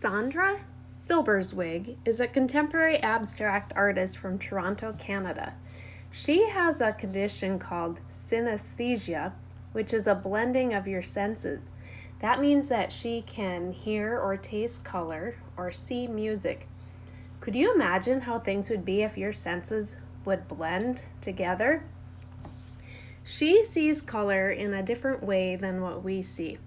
Sandra Silberzweig is a contemporary abstract artist from Toronto, Canada. She has a condition called synesthesia, which is a blending of your senses. That means that she can hear or taste color or see music. Could you imagine how things would be if your senses would blend together? She sees color in a different way than what we see.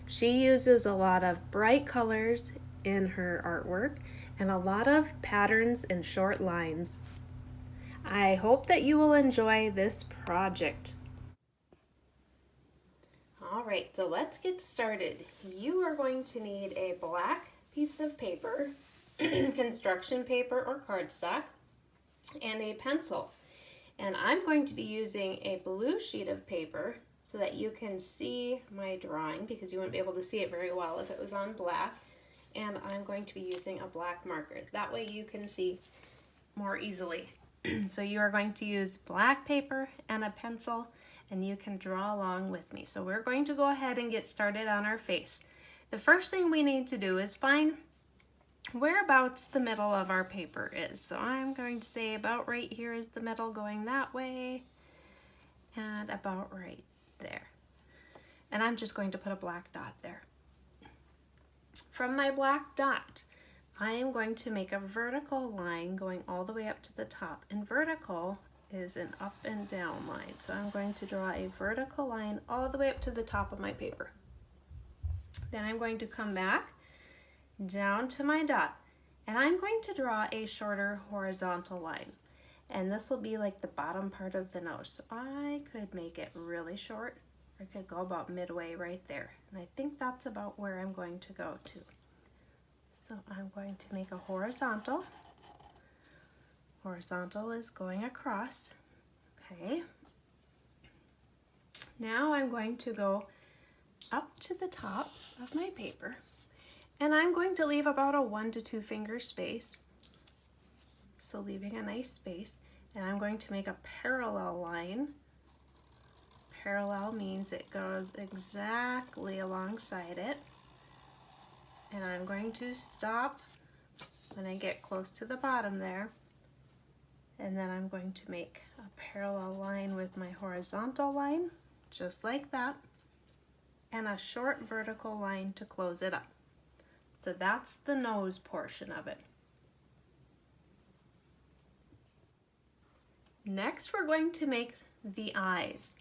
She uses a lot of bright colors in her artwork and a lot of patterns and short lines. I hope that you will enjoy this project. Alright, so let's get started. You are going to need a black piece of paper, construction paper or cardstock, and a pencil. And I'm going to be using a blue sheet of paper so that you can see my drawing, because you wouldn't be able to see it very well if it was on black. And I'm going to be using a black marker. That way you can see more easily. So you are going to use black paper and a pencil, and you can draw along with me. So we're going to go ahead and get started on our face. The first thing we need to do is find whereabouts the middle of our paper is. So I'm going to say about right here is the middle, going that way, and about right there. And I'm just going to put a black dot there. From my black dot, I am going to make a vertical line going all the way up to the top. And vertical is an up and down line. So I'm going to draw a vertical line all the way up to the top of my paper. Then I'm going to come back down to my dot, and I'm going to draw a shorter horizontal line. And this will be like the bottom part of the nose. So I could make it really short, or I could go about midway right there. And I think that's about where I'm going to go to. So I'm going to make a horizontal. Horizontal is going across. Okay. Now I'm going to go up to the top of my paper, and I'm going to leave about a 1 to 2 finger space. So leaving a nice space, and I'm going to make a parallel line. Parallel means it goes exactly alongside it. And I'm going to stop when I get close to the bottom there. And then I'm going to make a parallel line with my horizontal line, just like that, and a short vertical line to close it up. So that's the nose portion of it. Next, we're going to make the eyes.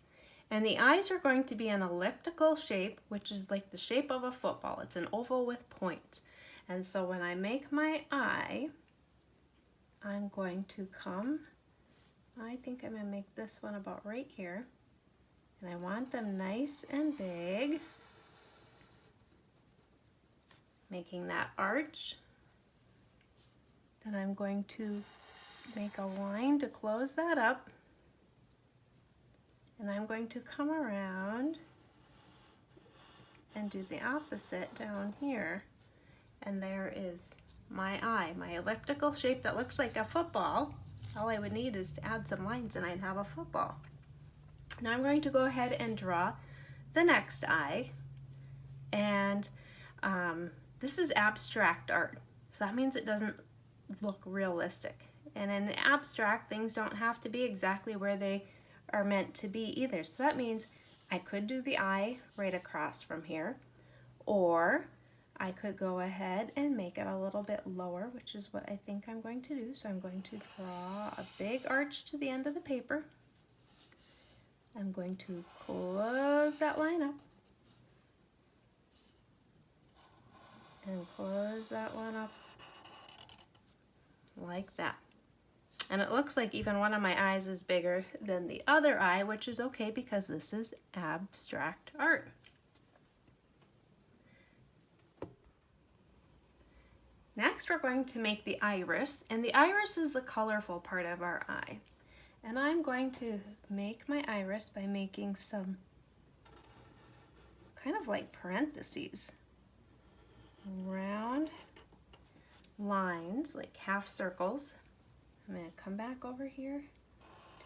And the eyes are going to be an elliptical shape, which is like the shape of a football. It's an oval with points. And so when I make my eye, I'm going to come, I think I'm going to make this one about right here. And I want them nice and big. Making that arch. Then I'm going to make a line to close that up. And I'm going to come around and do the opposite down here. And there is my eye, my elliptical shape that looks like a football. All I would need is to add some lines and I'd have a football. Now I'm going to go ahead and draw the next eye. And this is abstract art. So that means it doesn't look realistic. And in abstract, things don't have to be exactly where they are meant to be either. So that means I could do the eye right across from here, or I could go ahead and make it a little bit lower, which is what I think I'm going to do. So I'm going to draw a big arch to the end of the paper. I'm going to close that line up and close that one up like that. And it looks like even one of my eyes is bigger than the other eye, which is okay because this is abstract art. Next, we're going to make the iris, and the iris is the colorful part of our eye. And I'm going to make my iris by making some kind of like parentheses, round lines, like half circles. I'm going to come back over here,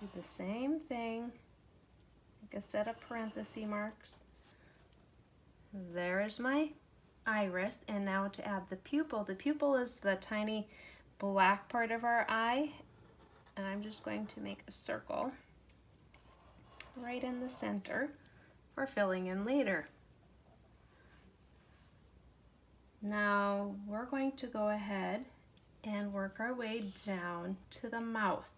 do the same thing, make a set of parenthesis marks. There's my iris. And now to add the pupil. The pupil is the tiny black part of our eye. And I'm just going to make a circle right in the center for filling in later. Now we're going to go ahead and work our way down to the mouth.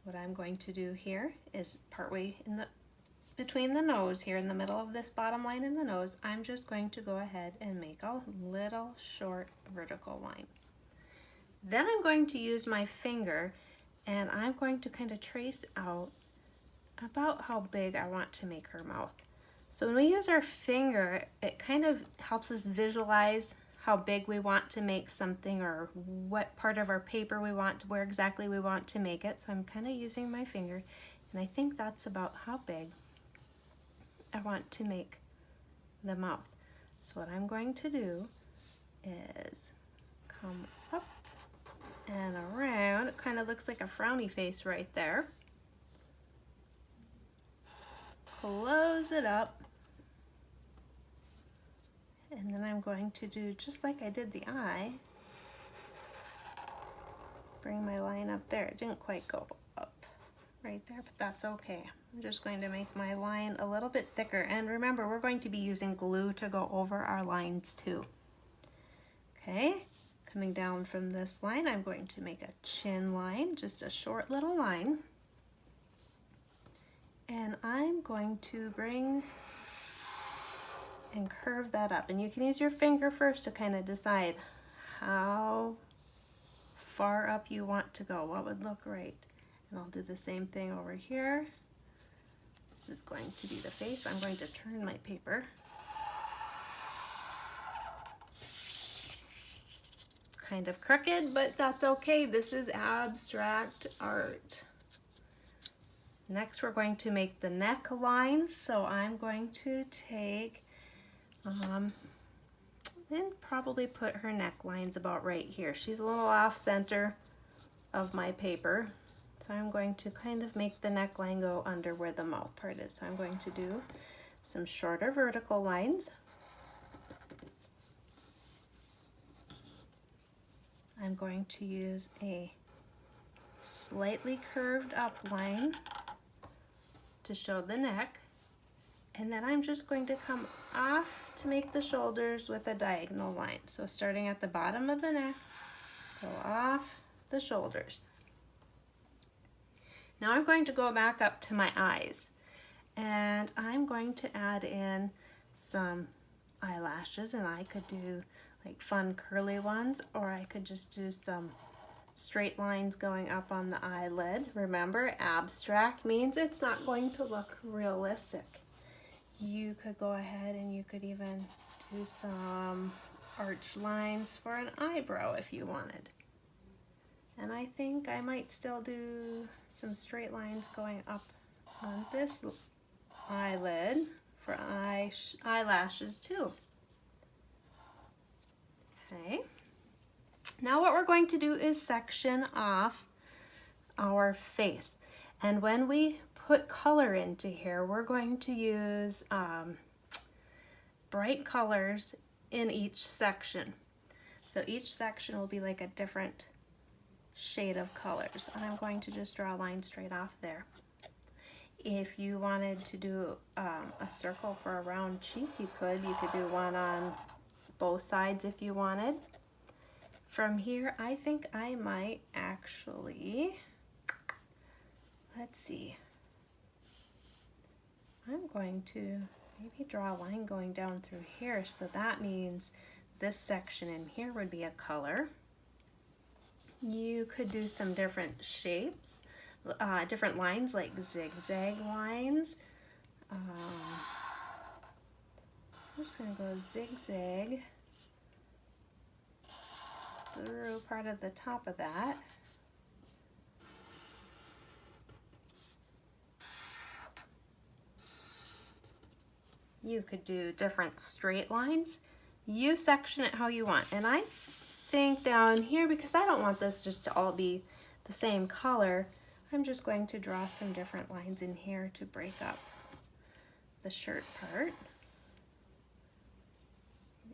What I'm going to do here is partway between the nose here in the middle of this bottom line in the nose, I'm just going to go ahead and make a little short vertical line. Then I'm going to use my finger and I'm going to kind of trace out about how big I want to make her mouth. So when we use our finger, it kind of helps us visualize how big we want to make something or what part of our paper we want, where exactly we want to make it. So I'm kind of using my finger, and I think that's about how big I want to make the mouth. So what I'm going to do is come up and around. It kind of looks like a frowny face right there. Close it up. And then I'm going to do just like I did the eye. Bring my line up there. It didn't quite go up right there, but that's okay. I'm just going to make my line a little bit thicker. And remember, we're going to be using glue to go over our lines too. Okay, coming down from this line, I'm going to make a chin line, just a short little line. And I'm going to bring and curve that up. And you can use your finger first to kind of decide how far up you want to go, what would look right. And I'll do the same thing over here. This is going to be the face. I'm going to turn my paper. Kind of crooked, but that's okay. This is abstract art. Next, we're going to make the necklines. So I'm going to take and probably put her necklines about right here. She's a little off center of my paper. So I'm going to kind of make the neckline go under where the mouth part is. So I'm going to do some shorter vertical lines. I'm going to use a slightly curved up line to show the neck. And then I'm just going to come off to make the shoulders with a diagonal line. So starting at the bottom of the neck, go off the shoulders. Now I'm going to go back up to my eyes. And I'm going to add in some eyelashes. And I could do like fun curly ones, or I could just do some straight lines going up on the eyelid. Remember, abstract means it's not going to look realistic. You could go ahead and you could even do some arch lines for an eyebrow if you wanted. And I think I might still do some straight lines going up on this eyelid for eyelashes too. Okay. Now what we're going to do is section off our face. And when we put color into here, we're going to use bright colors in each section. So each section will be like a different shade of colors. And I'm going to just draw a line straight off there. If you wanted to do a circle for a round cheek, you could. You could do one on both sides if you wanted. From here, I think I might actually, let's see, I'm going to maybe draw a line going down through here. So that means this section in here would be a color. You could do some different shapes, different lines like zigzag lines. I'm just going to go zigzag through part of the top of that. You could do different straight lines. You section it how you want. And I think down here, because I don't want this just to all be the same color, I'm just going to draw some different lines in here to break up the shirt part.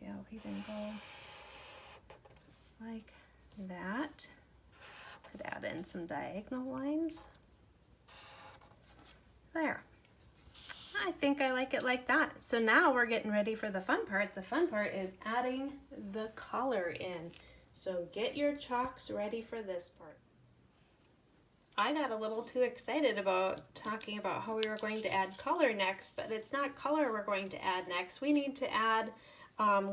I'll even go like that. Could add in some diagonal lines. There. I think I like it like that. So now we're getting ready for the fun part. The fun part is adding the color in. So get your chalks ready for this part. I got a little too excited about talking about how we were going to add color next, but it's not color we're going to add next. We need to add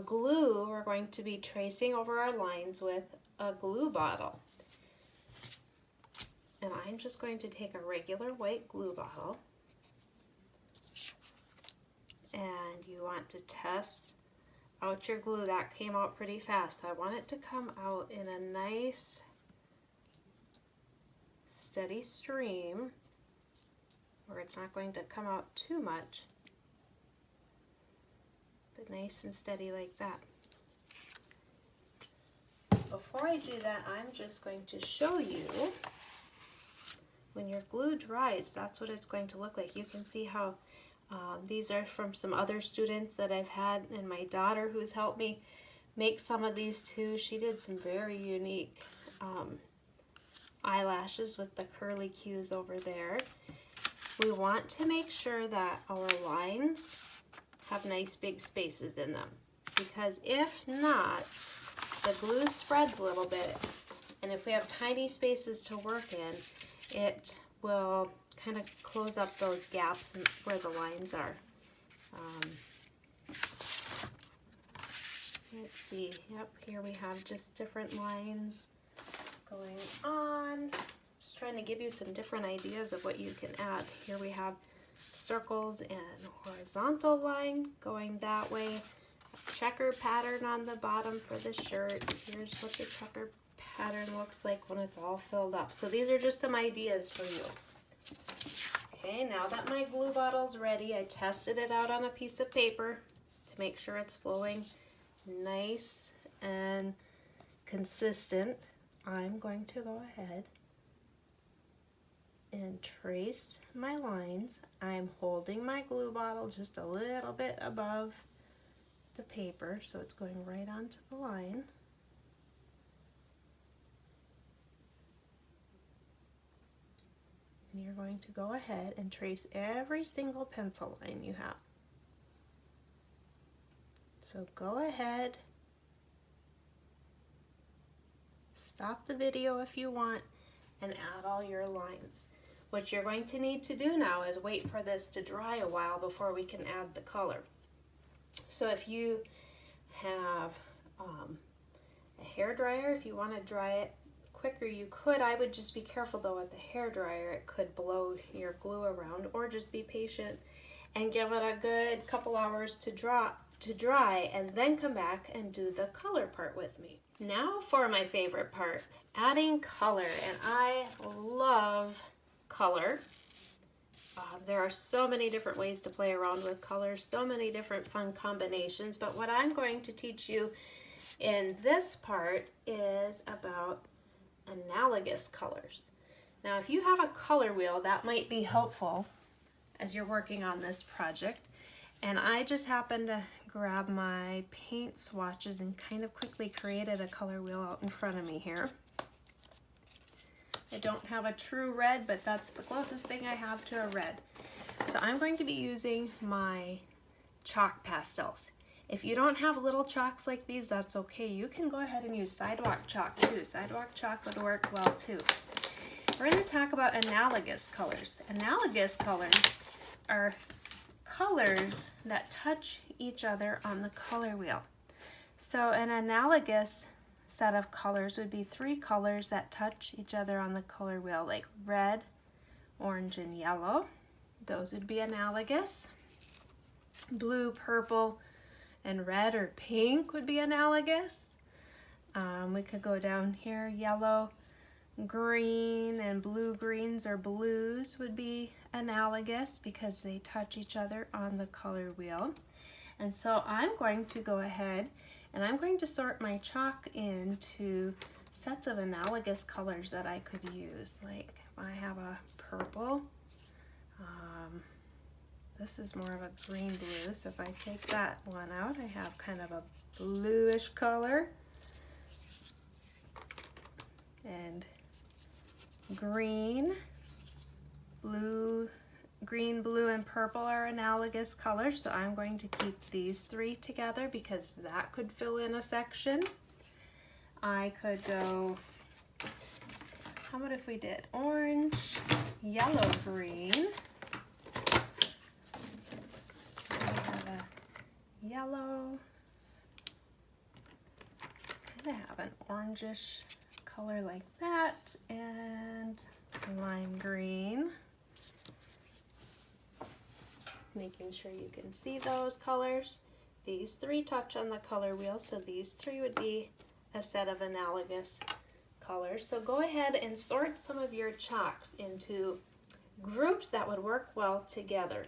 glue. We're going to be tracing over our lines with a glue bottle. And I'm just going to take a regular white glue bottle. And you want to test out your glue. That came out pretty fast, so I want it to come out in a nice steady stream where it's not going to come out too much, but nice and steady like that. Before I do that, I'm just going to show you when your glue dries, that's what it's going to look like. You can see how these are from some other students that I've had, and my daughter who's helped me make some of these too. She did some very unique eyelashes with the curly cues over there. We want to make sure that our lines have nice big spaces in them, because if not, the glue spreads a little bit, and if we have tiny spaces to work in, it will kind of close up those gaps where the lines are. Let's see, yep, here we have just different lines going on. Just trying to give you some different ideas of what you can add. Here we have circles and horizontal line going that way. A checker pattern on the bottom for the shirt. Here's what the checker pattern looks like when it's all filled up. So these are just some ideas for you. Okay, now that my glue bottle's ready, I tested it out on a piece of paper to make sure it's flowing nice and consistent. I'm going to go ahead and trace my lines. I'm holding my glue bottle just a little bit above the paper, so it's going right onto the line. And you're going to go ahead and trace every single pencil line you have. So go ahead, stop the video if you want, and add all your lines. What you're going to need to do now is wait for this to dry a while before we can add the color. So if you have a hair dryer, if you want to dry it quicker, you could. I would just be careful though with the hair dryer. It could blow your glue around, or just be patient and give it a good couple hours to dry, and then come back and do the color part with me. Now for my favorite part, adding color. And I love color. There are so many different ways to play around with colors, so many different fun combinations, but what I'm going to teach you in this part is about analogous colors. Now if you have a color wheel, that might be helpful as you're working on this project. And I just happened to grab my paint swatches and kind of quickly created a color wheel out in front of me here. I don't have a true red, but that's the closest thing I have to a red. So I'm going to be using my chalk pastels. If you don't have little chalks like these, that's okay. You can go ahead and use sidewalk chalk too. Sidewalk chalk would work well too. We're going to talk about analogous colors. Analogous colors are colors that touch each other on the color wheel. So an analogous set of colors would be 3 colors that touch each other on the color wheel, like red, orange, and yellow. Those would be analogous. Blue, purple, and red or pink would be analogous. We could go down here, yellow, green, and blue greens or blues would be analogous because they touch each other on the color wheel. And so I'm going to go ahead and I'm going to sort my chalk into sets of analogous colors that I could use. Like I have a purple, This is more of a green blue, so if I take that one out, I have kind of a bluish color. And green, blue, green, blue, and purple are analogous colors, so I'm going to keep these three together because that could fill in a section. I could go, how about if we did orange, yellow, green. I have a yellow, kind of have an orangish color like that, and lime green. Making sure you can see those colors. These three touch on the color wheel, so these three would be a set of analogous colors. So go ahead and sort some of your chalks into groups that would work well together.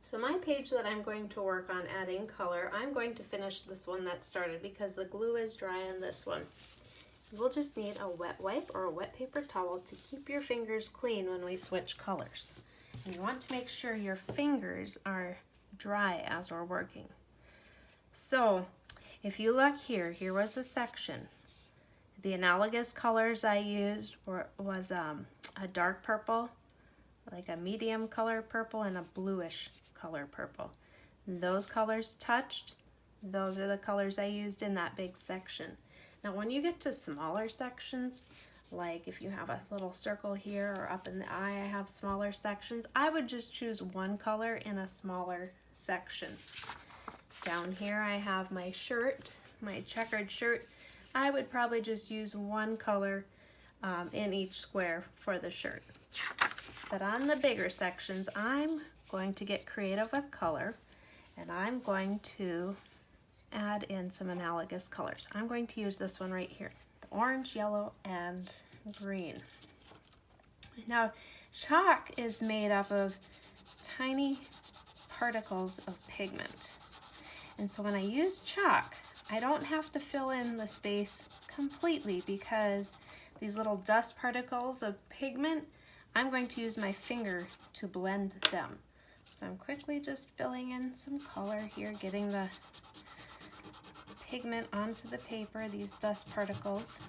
So my page that I'm going to work on adding color, I'm going to finish this one that started because the glue is dry on this one. We'll just need a wet wipe or a wet paper towel to keep your fingers clean when we switch colors. And you want to make sure your fingers are dry as we're working. So if you look here, here was a section. The analogous colors I used was a dark purple, like a medium color purple, and a bluish color purple. Those colors touched. Those are the colors I used in that big section. Now when you get to smaller sections, like if you have a little circle here or up in the eye, I have smaller sections, I would just choose one color in a smaller section. Down here I have my shirt, my checkered shirt. I would probably just use one color in each square for the shirt. But on the bigger sections, I'm going to get creative with color, and I'm going to add in some analogous colors. I'm going to use this one right here, the orange, yellow, and green. Now, chalk is made up of tiny particles of pigment. And so when I use chalk, I don't have to fill in the space completely because these little dust particles of pigment, I'm going to use my finger to blend them. So I'm quickly just filling in some color here, getting the pigment onto the paper, these dust particles.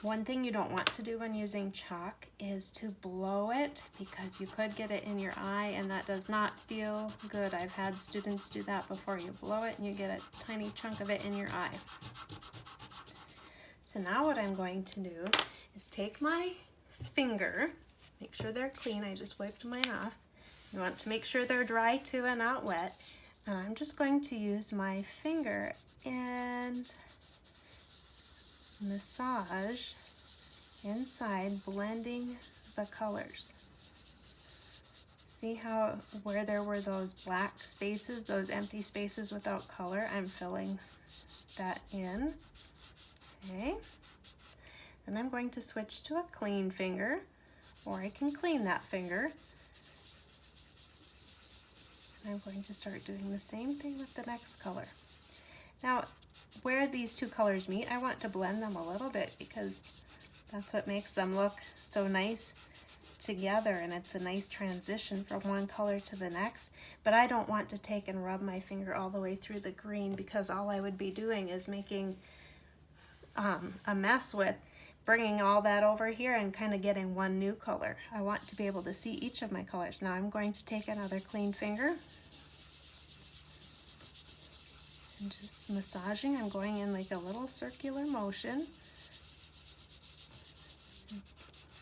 One thing you don't want to do when using chalk is to blow it because you could get it in your eye and that does not feel good. I've had students do that before. You blow it and you get a tiny chunk of it in your eye. So now what I'm going to do is take my finger, make sure they're clean. I just wiped mine off. You want to make sure they're dry too and not wet. And I'm just going to use my finger and massage inside, blending the colors. See how where there were those black spaces, those empty spaces without color, I'm filling that in. Okay. Then I'm going to switch to a clean finger, or I can clean that finger. I'm going to start doing the same thing with the next color. Now, where these two colors meet, I want to blend them a little bit because that's what makes them look so nice together, and it's a nice transition from one color to the next. But I don't want to take and rub my finger all the way through the green because all I would be doing is making a mess with bringing all that over here and kind of getting one new color. I want to be able to see each of my colors. Now I'm going to take another clean finger and just massaging. I'm going in like a little circular motion,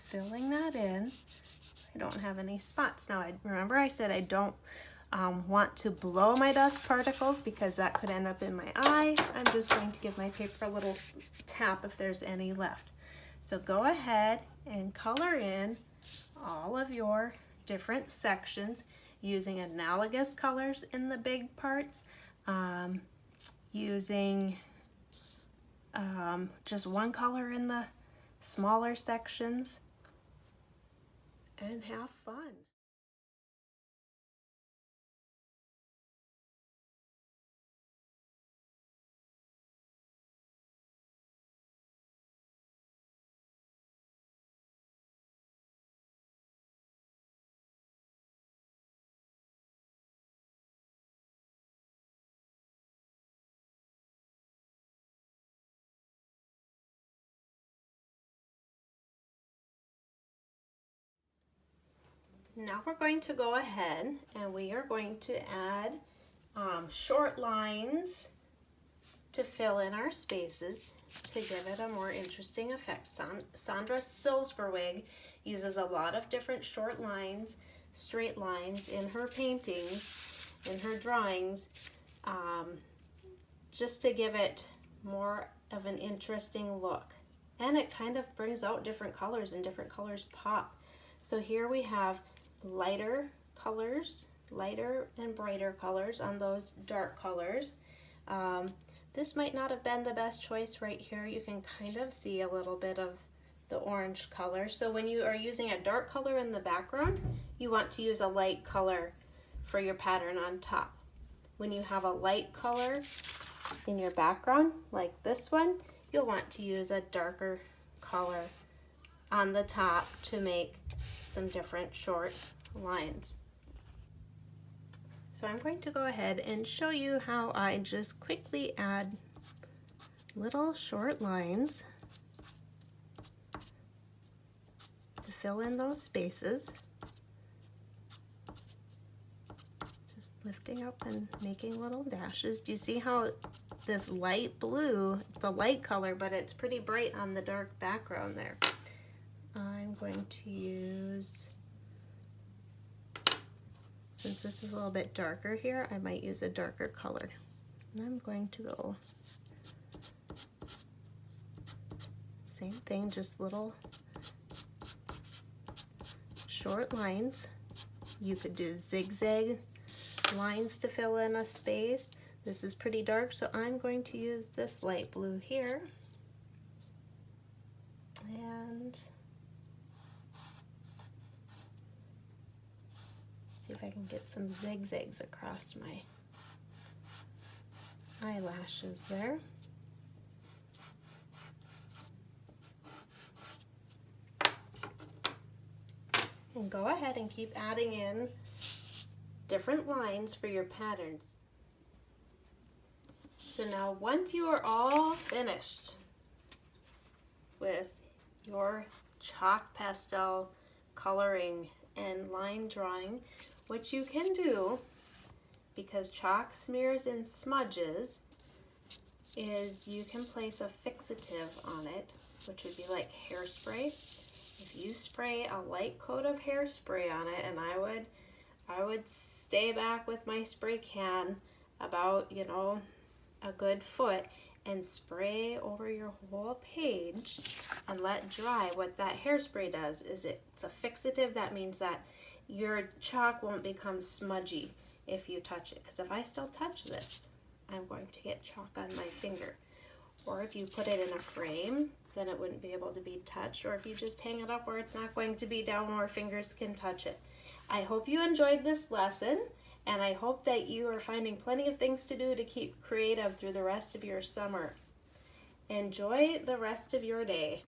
filling that in. I don't have any spots. Now remember I said I don't want to blow my dust particles because that could end up in my eye. I'm just going to give my paper a little tap if there's any left. So go ahead and color in all of your different sections using analogous colors in the big parts, using just one color in the smaller sections, and have fun. Now we're going to go ahead and we are going to add short lines to fill in our spaces to give it a more interesting effect. Sandra Silberzweig uses a lot of different short lines, straight lines in her paintings, in her drawings, just to give it more of an interesting look. And it kind of brings out different colors and different colors pop. So here we have lighter colors, lighter and brighter colors on those dark colors. This might not have been the best choice right here. You can kind of see a little bit of the orange color. So when you are using a dark color in the background, you want to use a light color for your pattern on top. When you have a light color in your background, like this one, you'll want to use a darker color on the top to make some different short lines. So I'm going to go ahead and show you how I just quickly add little short lines to fill in those spaces. Just lifting up and making little dashes. Do you see how this light blue, the light color, but it's pretty bright on the dark background there? I'm going to use, since this is a little bit darker here, I might use a darker color. And I'm going to go, same thing, just little short lines. You could do zigzag lines to fill in a space. This is pretty dark, so I'm going to use this light blue here. And see if I can get some zigzags across my eyelashes there. And go ahead and keep adding in different lines for your patterns. So now once you are all finished with your chalk pastel coloring and line drawing, what you can do, because chalk smears and smudges, is you can place a fixative on it, which would be like hairspray. If you spray a light coat of hairspray on it, and I would stay back with my spray can about, you know, a good foot, and spray over your whole page and let dry. What that hairspray does is it's a fixative. That means that your chalk won't become smudgy if you touch it, because if I still touch this, I'm going to get chalk on my finger. Or if you put it in a frame, then it wouldn't be able to be touched, or if you just hang it up where it's not going to be down where fingers can touch it. I hope you enjoyed this lesson, and I hope that you are finding plenty of things to do to keep creative through the rest of your summer. Enjoy the rest of your day.